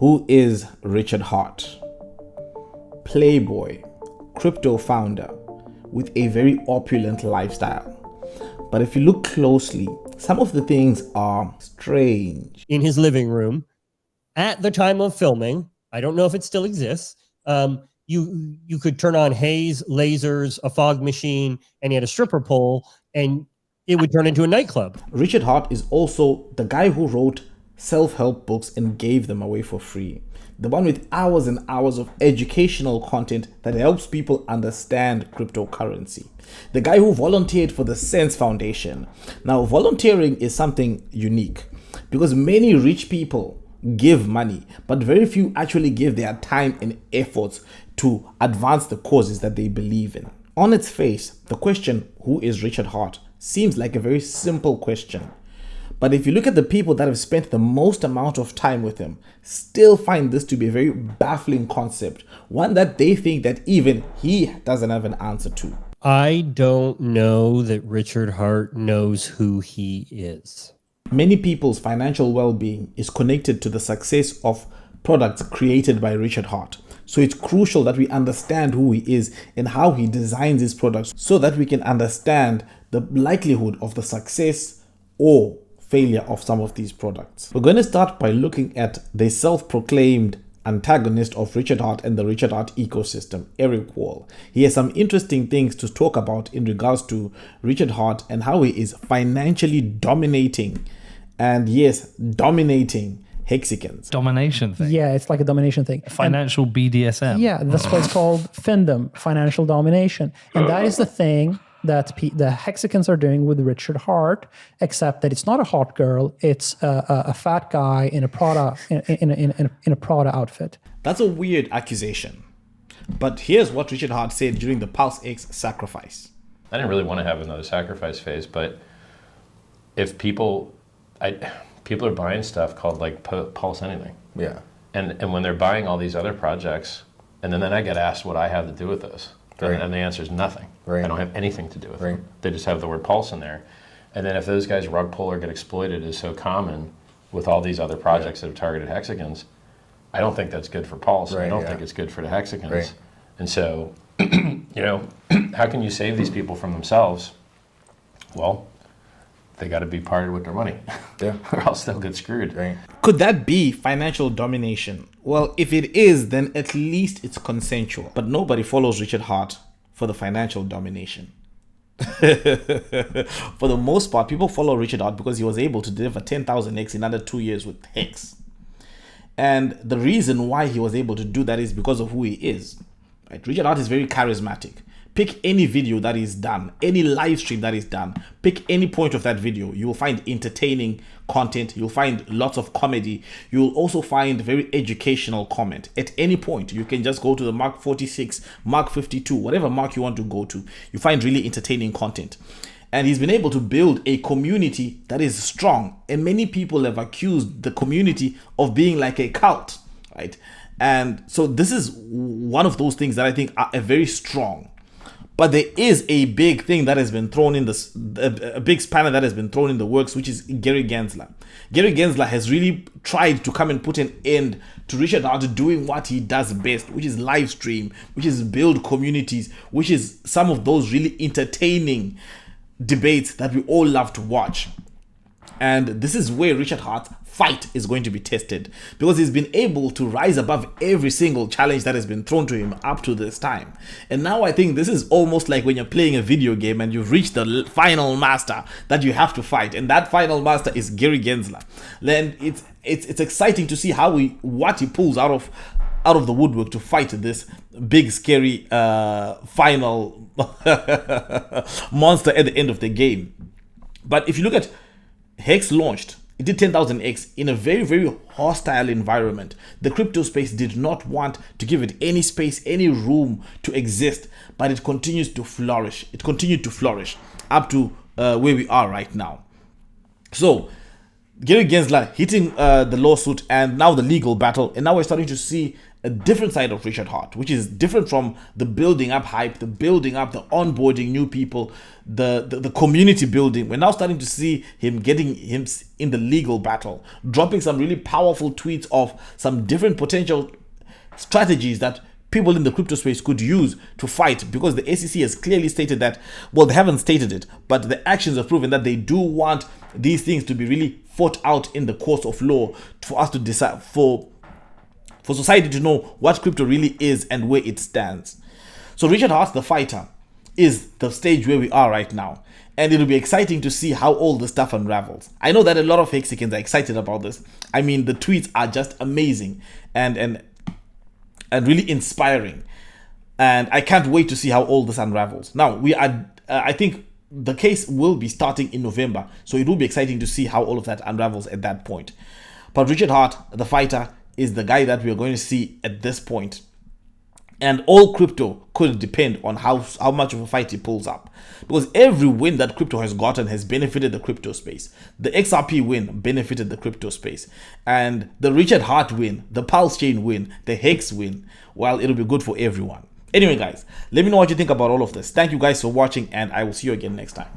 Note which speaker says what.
Speaker 1: Who is Richard Hart? Playboy, crypto founder with a very opulent lifestyle. But if you look closely, some of the things are strange.
Speaker 2: In his living room at the time of filming, I don't know if it still exists, you could turn on haze, lasers, a fog machine, and he had a stripper pole, and it would turn into a nightclub.
Speaker 1: Richard Hart is also the guy who wrote self-help books and gave them away for free. The one with hours and hours of educational content that helps people understand cryptocurrency. The guy who volunteered for the Sense Foundation. Now, volunteering is something unique because many rich people give money, but very few actually give their time and efforts to advance the causes that they believe in. On its face, the question, who is Richard Hart, seems like a very simple question. But if you look at the people that have spent the most amount of time with him, still find this to be a very baffling concept, one that they think that even he doesn't have an answer to.
Speaker 2: I don't know that Richard Hart knows who he is.
Speaker 1: Many people's financial well-being is connected to the success of products created by Richard Hart. So it's crucial that we understand who he is and how he designs his products so that we can understand the likelihood of the success or failure of some of these products. We're going to start by looking at the self-proclaimed antagonist of Richard Hart and the Richard Hart ecosystem, Eric Wall. He has some interesting things to talk about in regards to Richard Hart and how he is financially dominating, and yes, dominating hexagons.
Speaker 3: Domination thing.
Speaker 4: Yeah, it's like a domination thing.
Speaker 3: Financial BDSM.
Speaker 4: Yeah, that's why it's called findom, financial domination. And that is the thing that the hexagons are doing with Richard Hart, except that it's not a hot girl, it's a fat guy in a Prada in a Prada outfit.
Speaker 1: That's a weird accusation. But here's what Richard Hart said during the PulseX sacrifice.
Speaker 5: I didn't really want to have another sacrifice phase, but if people are buying stuff called like Pulse anything.
Speaker 6: Yeah.
Speaker 5: And when they're buying all these other projects, and then I get asked what I have to do with those. Right. And the answer is nothing. Right. I don't have anything to do with them. They just have the word Pulse in there. And then if those guys rug pull or get exploited is so common with all these other projects that have targeted hexagons, I don't think that's good for Pulse. I don't think it's good for the hexagons. And so, how can you save these people from themselves? Well, they got to be parted with their money. Yeah. Or else they'll get screwed.
Speaker 1: Could that be financial domination? Well, if it is, then at least it's consensual. But nobody follows Richard Hart for the financial domination. For the most part, people follow Richard Hart because he was able to deliver 10,000x in under 2 years with Hex. And the reason why he was able to do that is because of who he is. Right? Richard Hart is very charismatic. Pick any video that is done, any live stream that is done, pick any point of that video. You will find entertaining content. You'll find lots of comedy. You'll also find very educational comment. At any point, you can just go to the Mark 46, Mark 52, whatever mark you want to go to. You find really entertaining content. And he's been able to build a community that is strong. And many people have accused the community of being like a cult, right? And so this is one of those things that I think are very strong. But there is a big thing that has been thrown in this, a big spanner that has been thrown in the works, which is Gary Gensler. Gary Gensler has really tried to come and put an end to Richard Hart doing what he does best, which is live stream, which is build communities, which is some of those really entertaining debates that we all love to watch. And this is where Richard Hart's fight is going to be tested, because he's been able to rise above every single challenge that has been thrown to him up to this time. And now I think this is almost like when you're playing a video game and you've reached the final master that you have to fight, and that final master is Gary Gensler. Then it's exciting to see what he pulls out of the woodwork to fight this big scary final monster at the end of the game. But if you look at Hex launched, it did 10,000x in a very, very hostile environment. The crypto space did not want to give it any space, any room to exist, but it continues to flourish. It continued to flourish up to where we are right now. So Gary Gensler hitting the lawsuit and now the legal battle, and now we're starting to see a different side of Richard Hart, which is different from the building up hype, the building up, the onboarding new people, the community building. We're now starting to see him getting him in the legal battle, dropping some really powerful tweets of some different potential strategies that people in the crypto space could use to fight, because the SEC has clearly stated that, well, they haven't stated it, but the actions have proven that they do want these things to be really fought out in the course of law for us to decide, for society to know what crypto really is and where it stands. So Richard Hart, the fighter, is the stage where we are right now. And it'll be exciting to see how all this stuff unravels. I know that a lot of Hexicans are excited about this. I mean, the tweets are just amazing and really inspiring. And I can't wait to see how all this unravels. Now, we are, I think the case will be starting in November. So it will be exciting to see how all of that unravels at that point. But Richard Hart, the fighter, is the guy that we are going to see at this point. And all crypto could depend on how much of a fight he pulls up. Because every win that crypto has gotten has benefited the crypto space. The XRP win benefited the crypto space. And the Richard Hart win, the Pulse Chain win, the Hex win, well, it'll be good for everyone. Anyway, guys, let me know what you think about all of this. Thank you guys for watching, and I will see you again next time.